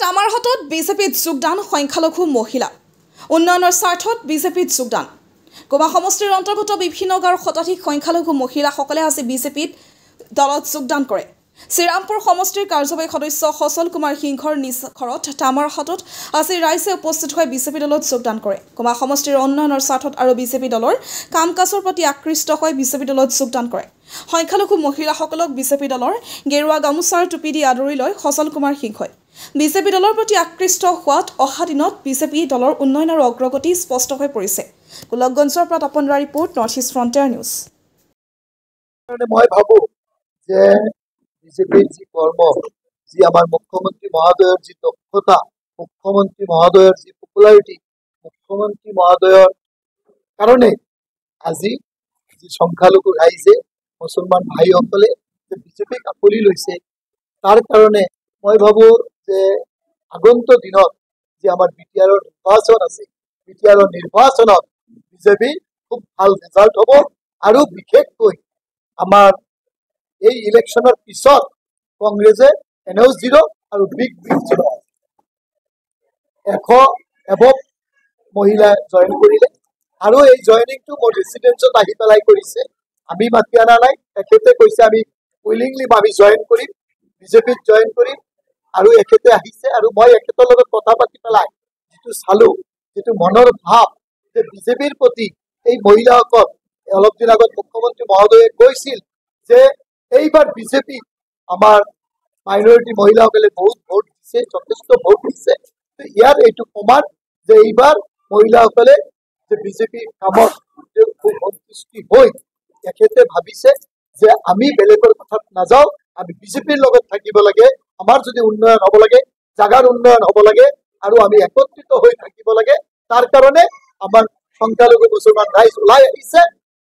তামাৰহাটত বিজেপিত যোগদান সংখ্যালঘু মহিলা উন্নয়নৰ স্বাৰ্থত বিজেপিত যোগদান গোমা সমষ্টিৰ অন্তৰ্গত বিভিন্ন গাঁৱৰ শতাধিক সংখ্যালঘু মহিলাসকলে আজি বিজেপিত দলত যোগদান কৰে। শ্ৰীৰামপুৰ সমষ্টিৰ কাৰ্যবাহী সদস্য সচল কুমাৰ সিংহৰ নিজ ঘৰত তামাৰহাটত আজি ৰাইজে উপস্থিত হৈ বিজেপি দলত যোগদান কৰে। গোমা সমষ্টিৰ উন্নয়নৰ স্বাৰ্থত আৰু বিজেপি দলৰ কাম কাজৰ প্ৰতি আকৃষ্ট হৈ বিজেপি দলত যোগদান কৰে। সংখ্যালঘু মহিলাসকলক বিজেপি দলৰ গেৰুৱা গামোচাৰ টুপি দি আদৰি লয় সচল কুমাৰ সিংহই। বিজেপি দলৰ প্ৰতি আকৃষ্ট হোৱাত অহা দিনত বিজেপি দলৰ উন্নয়ন আৰু অগ্ৰগতি স্পষ্ট হৈ পৰিছে। গোলকগঞ্জৰ পৰা তপনৰা report, North East Frontier News. মই ভাবো যে বিজেপিৰ যি কৰ্ম, যি আমাৰ মুখ্যমন্ত্ৰী মহোদয়ৰ যি দক্ষতা, মুখ্যমন্ত্ৰী মহোদয়ৰ যি পপুলাৰিটি, মুখ্যমন্ত্ৰী মহোদয়ৰ কাৰণে আজি যি সংখ্যালঘু ৰাইজে মুছলমান ভাইসকলে যে বিজেপিক আকোৱালি লৈছে, তাৰ কাৰণে মই ভাবো যে আগন্তুক দিনত যি আমাৰ বিটিআৰৰ নিৰ্বাচন আছে, বিটিআৰৰ নিৰ্বাচনত বিজেপি খুব ভাল ৰিজাল্ট হ'ব আৰু বিশেষকৈ আমাৰ এই ইলেকশ্যনৰ পিছত কংগ্ৰেছে এনেও 0 আৰু বিগ 0 100 এবভ মহিলা জইন কৰিলে আৰু এই জইনিংটো মোৰ ৰেচিডেঞ্চত আহি পেলাই কৰিছে। আমি মাতি অনা নাই, তেখেতে কৈছে আমি উইলিংলি আমি জইন কৰিম, বিজেপিত জইন কৰিম আৰু এখেতে আহিছে আৰু মই এখেতৰ লগত কথা পাতি পেলাই যিটো চালো, যিটো মনৰ ভাৱ যে বিজেপিৰ প্ৰতি এই মহিলাসকল অলপ দিন আগত মুখ্যমন্ত্ৰী মহোদয়ে কৈছিল যে এইবাৰ বিজেপি আমাৰ মাইনৰিটি মহিলাসকলে বহুত ভোট দিছে, যথেষ্ট ভোট দিছে। ইয়াৰ এইটো প্ৰমাণ যে এইবাৰ মহিলাসকলে যে বিজেপিৰ কামত খুব সন্তুষ্টি হৈ তেখেতে ভাবিছে যে আমি বেলেগৰ কথাত নাযাওঁ, আমি বিজেপিৰ লগত থাকিব লাগে। আমাৰ যদি উন্নয়ন হ'ব লাগে, জাগাৰ উন্নয়ন হ'ব লাগে আৰু আমি একত্ৰিত হৈ থাকিব লাগে, তাৰ কাৰণে আমাৰ সংখ্যালঘু মুছলমান ৰাইজ ওলাই আহিছে